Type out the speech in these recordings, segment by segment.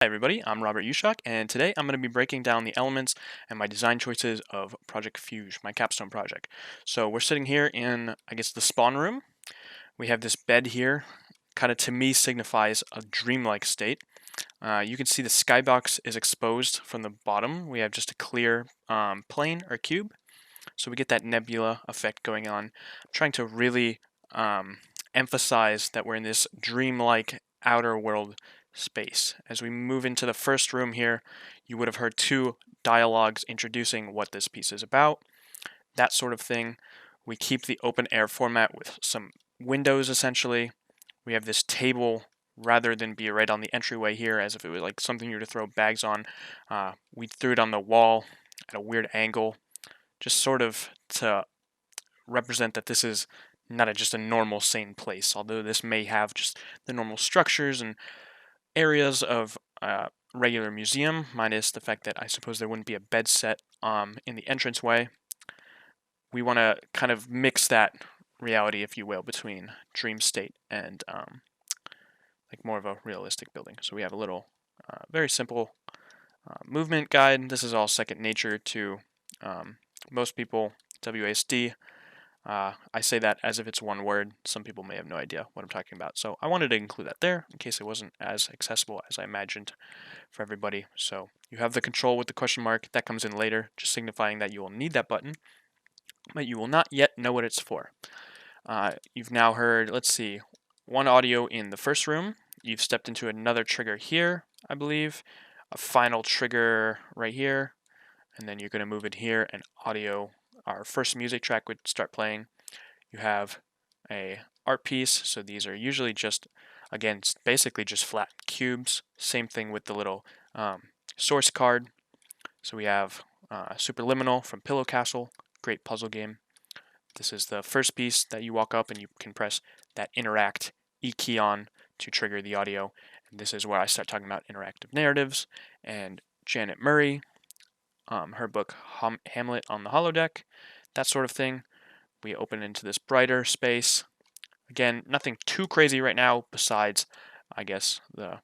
Hi everybody, I'm Robert Youshock, and today I'm going to be breaking down the elements and my design choices of Project Fugue, my capstone project. So we're sitting here in, I guess, the spawn room. We have this bed here, kind of to me signifies a dreamlike state. You can see the skybox is exposed from the bottom. We have just a clear plane or cube, so we get that nebula effect going on. I'm trying to really emphasize that we're in this dreamlike outer world space. As we move into the first room here, you would have heard two dialogues introducing what this piece is about, that sort of thing. We keep the open air format with some windows essentially. We have this table rather than be right on the entryway here as if it was like something you were to throw bags on. We threw it on the wall at a weird angle, just sort of to represent that this is not just a normal sane place, although this may have just the normal structures and areas of a regular museum, minus the fact that I suppose there wouldn't be a bed set in the entranceway. We want to kind of mix that reality, if you will, between dream state and like more of a realistic building. So we have a little very simple movement guide. This is all second nature to most people. WASD. I say that as if it's one word. Some people may have no idea what I'm talking about. So I wanted to include that there in case it wasn't as accessible as I imagined for everybody. So you have the control with the question mark. That comes in later, just signifying that you will need that button, but you will not yet know what it's for. You've now heard, let's see, one audio in the first room. You've stepped into another trigger here, I believe. A final trigger right here. And then you're going to move it here and audio. Our first music track would start playing. You have a art piece, so these are usually just, again, basically just flat cubes. Same thing with the little source card. So we have Superliminal from Pillow Castle, great puzzle game. This is the first piece that you walk up and you can press that interact E key on to trigger the audio. And this is where I start talking about interactive narratives. And Janet Murray, her book Hamlet on the Holodeck, that sort of thing. We open into this brighter space. Again, nothing too crazy right now besides, I guess, the,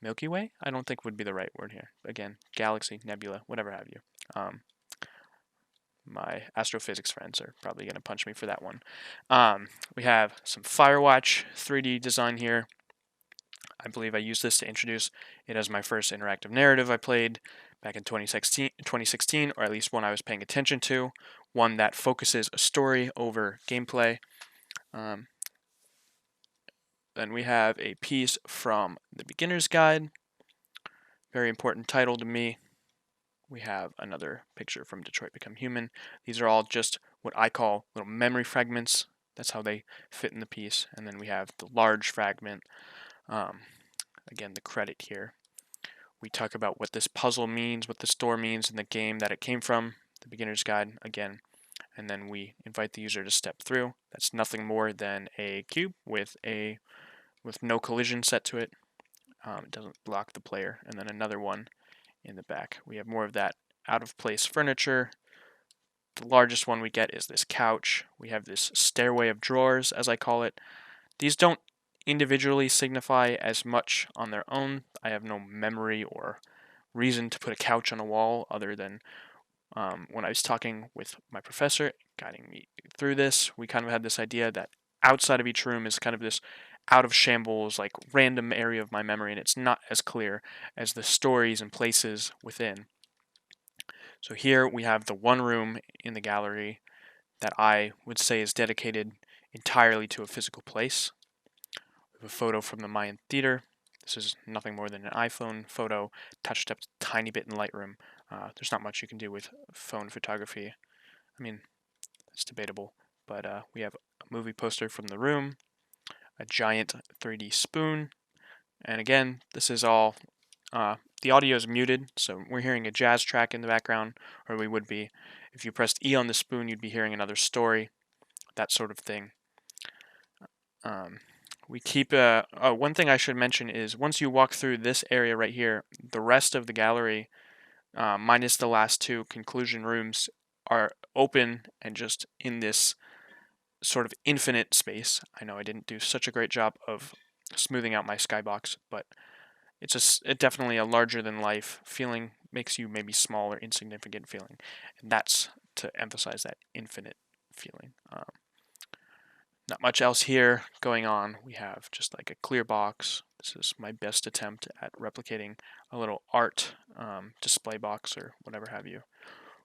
Milky Way? I don't think would be the right word here. Again, galaxy, nebula, whatever have you. My astrophysics friends are probably going to punch me for that one. We have some Firewatch 3D design here. I believe I used this to introduce it as my first interactive narrative I played back in 2016, or at least one I was paying attention to, one that focuses a story over gameplay. Then we have a piece from the Beginner's Guide, very important title to me. We have another picture from Detroit Become Human. These are all just what I call little memory fragments. That's how they fit in the piece. And then we have the large fragment. Again, the credit here. We talk about what this puzzle means, what this door means in the game that it came from, the Beginner's Guide, again. And then we invite the user to step through. That's nothing more than a cube with no collision set to it. It doesn't block the player. And then another one in the back. We have more of that out of place furniture. The largest one we get is this couch. We have this stairway of drawers, as I call it. These don't individually signify as much on their own. I have no memory or reason to put a couch on a wall other than when I was talking with my professor, guiding me through this, we kind of had this idea that outside of each room is kind of this out of shambles, like random area of my memory, and it's not as clear as the stories and places within. So here we have the one room in the gallery that I would say is dedicated entirely to a physical place. We have a photo from the Mayan Theater. This is nothing more than an iPhone photo touched up a tiny bit in Lightroom. There's not much you can do with phone photography. I mean, it's debatable, but we have a movie poster from The Room, a giant 3D spoon, and again, this is all, the audio is muted, so we're hearing a jazz track in the background, or we would be. If you pressed E on the spoon, you'd be hearing another story, that sort of thing. We keep, one thing I should mention is once you walk through this area right here, the rest of the gallery, minus the last two conclusion rooms, are open and just in this sort of infinite space. I know I didn't do such a great job of smoothing out my skybox, but it's definitely a larger than life feeling, makes you maybe small or insignificant feeling, and that's to emphasize that infinite feeling. Not much else here going on. We have just like a clear box. This is my best attempt at replicating a little art display box or whatever have you.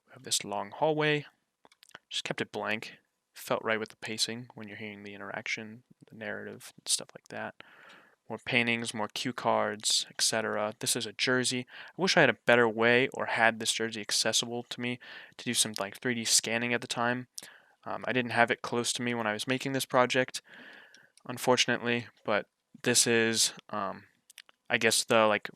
We have this long hallway. Just kept it blank. Felt right with the pacing when you're hearing the interaction, the narrative, and stuff like that. More paintings, more cue cards, etc. This is a jersey. I wish I had a better way or had this jersey accessible to me to do some like 3D scanning at the time. I didn't have it close to me when I was making this project, unfortunately, but this is, I guess, the like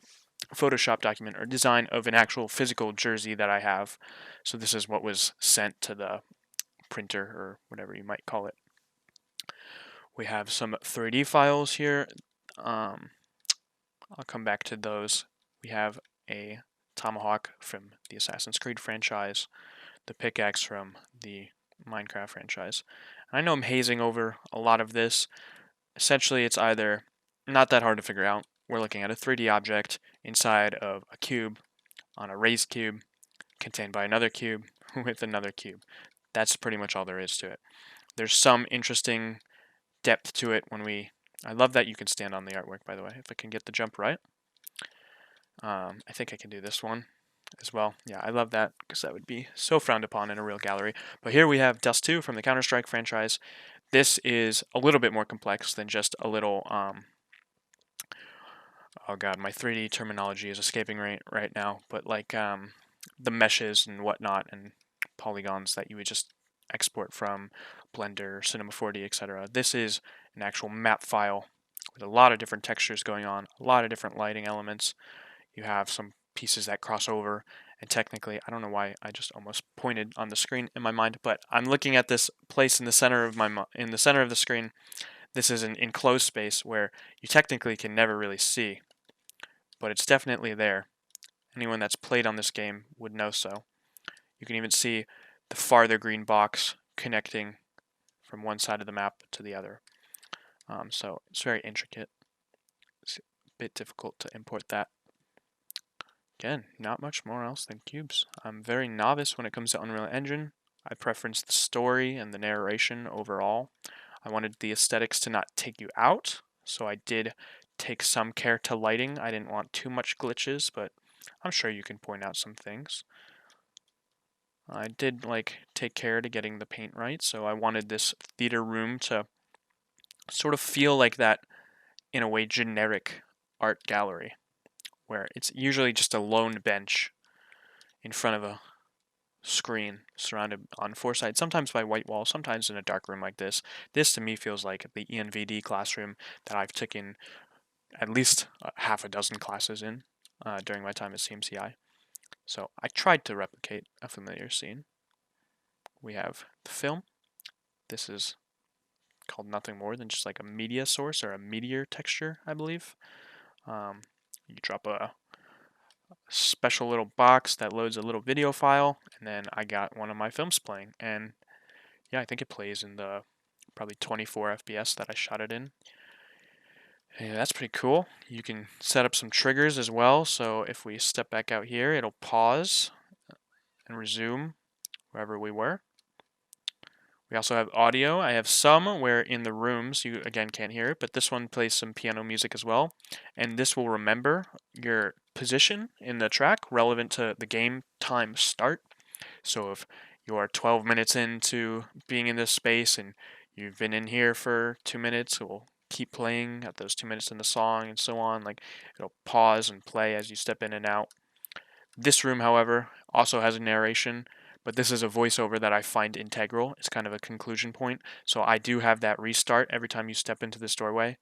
Photoshop document or design of an actual physical jersey that I have. So this is what was sent to the printer or whatever you might call it. We have some 3D files here. I'll come back to those. We have a tomahawk from the Assassin's Creed franchise, the pickaxe from the Minecraft franchise. And I know I'm hazing over a lot of this. Essentially, it's either not that hard to figure out. We're looking at a 3D object inside of a cube on a raised cube contained by another cube with another cube. That's pretty much all there is to it. There's some interesting depth to it when we... I love that you can stand on the artwork, by the way, if I can get the jump right. I think I can do this one as well. Yeah, I love that because that would be so frowned upon in a real gallery. But here we have Dust 2 from the Counter-Strike franchise. This is a little bit more complex than just a little... oh god, my 3D terminology is escaping right now. But like the meshes and whatnot and polygons that you would just export from Blender, Cinema 4D, etc. This is an actual map file with a lot of different textures going on, a lot of different lighting elements. You have some pieces that cross over, and technically, I don't know why I just almost pointed on the screen in my mind, but I'm looking at this place in the center of in the center of the screen. This is an enclosed space where you technically can never really see, but it's definitely there. Anyone that's played on this game would know so. You can even see the farther green box connecting from one side of the map to the other. So it's very intricate. It's a bit difficult to import that. Again, not much more else than cubes. I'm very novice when it comes to Unreal Engine. I preference the story and the narration overall. I wanted the aesthetics to not take you out, so I did take some care to lighting. I didn't want too much glitches, but I'm sure you can point out some things. I did take care to getting the paint right, so I wanted this theater room to sort of feel like that, in a way, generic art gallery, where it's usually just a lone bench in front of a screen surrounded on four sides, sometimes by white walls, sometimes in a dark room like this. This to me feels like the ENVD classroom that I've taken at least half a dozen classes in during my time at CMCI. So I tried to replicate a familiar scene. We have the film. This is called nothing more than just like a media source or a meteor texture, I believe. You drop a special little box that loads a little video file, and then I got one of my films playing. And yeah, I think it plays in the probably 24 FPS that I shot it in. Yeah, that's pretty cool. You can set up some triggers as well, so if we step back out here, it'll pause and resume wherever we were. We also have audio. I have some where in the rooms you again can't hear it, but this one plays some piano music as well. And this will remember your position in the track relevant to the game time start. So if you are 12 minutes into being in this space and you've been in here for 2 minutes, it will keep playing at those 2 minutes in the song and so on. Like it'll pause and play as you step in and out. This room, however, also has a narration, but this is a voiceover that I find integral. It's kind of a conclusion point. So I do have that restart every time you step into this doorway,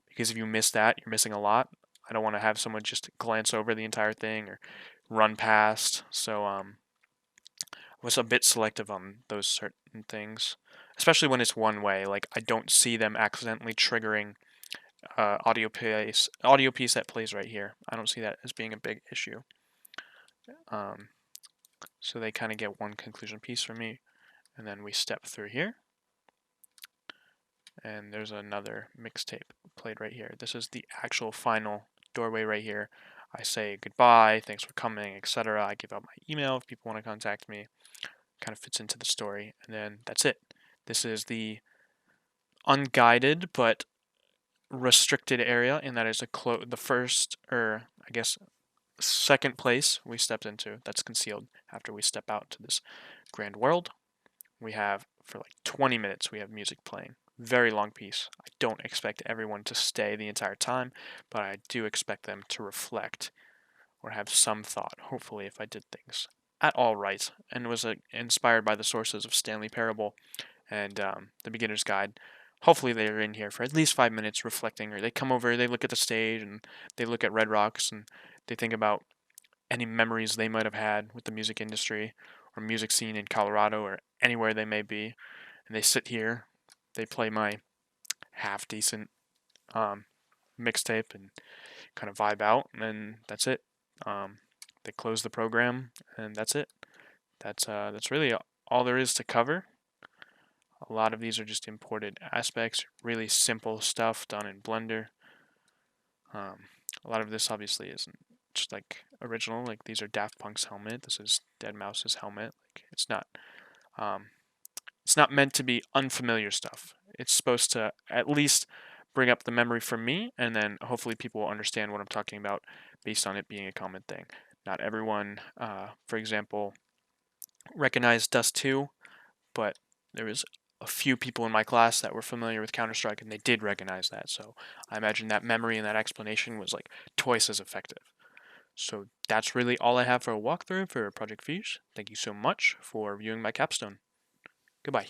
because if you miss that, you're missing a lot. I don't want to have someone just glance over the entire thing or run past. So I was a bit selective on those certain things, especially when it's one way. Like I don't see them accidentally triggering audio piece that plays right here. I don't see that as being a big issue. So they kind of get one conclusion piece from me, and then we step through here. and there's another mixtape played right here. This is the actual final doorway right here. I say goodbye, thanks for coming, etc. I give out my email if people want to contact me. Kind of fits into the story, and then that's it. This is the unguided but restricted area, and that is the first, or I guess second place we stepped into that's concealed after we step out to this grand world. We have, for like 20 minutes, we have music playing. Very long piece. I don't expect everyone to stay the entire time, but I do expect them to reflect or have some thought, hopefully, if I did things at all right, and was inspired by the sources of Stanley Parable and The Beginner's Guide. Hopefully they're in here for at least 5 minutes reflecting, or they come over, they look at the stage, and they look at Red Rocks, and they think about any memories they might have had with the music industry or music scene in Colorado or anywhere they may be. And they sit here, they play my half decent mixtape and kind of vibe out, and that's it. They close the program, and that's it. That's really all there is to cover. A lot of these are just imported aspects, really simple stuff done in Blender. A lot of this obviously isn't just like original. Like these are Daft Punk's helmet. This is deadmau5's helmet. Like it's not meant to be unfamiliar stuff. It's supposed to at least bring up the memory for me, and then hopefully people will understand what I'm talking about based on it being a common thing. Not everyone, for example, recognized Dust 2, but there was a few people in my class that were familiar with Counter-Strike, and they did recognize that. So I imagine that memory and that explanation was like twice as effective. So that's really all I have for a walkthrough for Project Fugue. Thank you so much for viewing my capstone. Goodbye.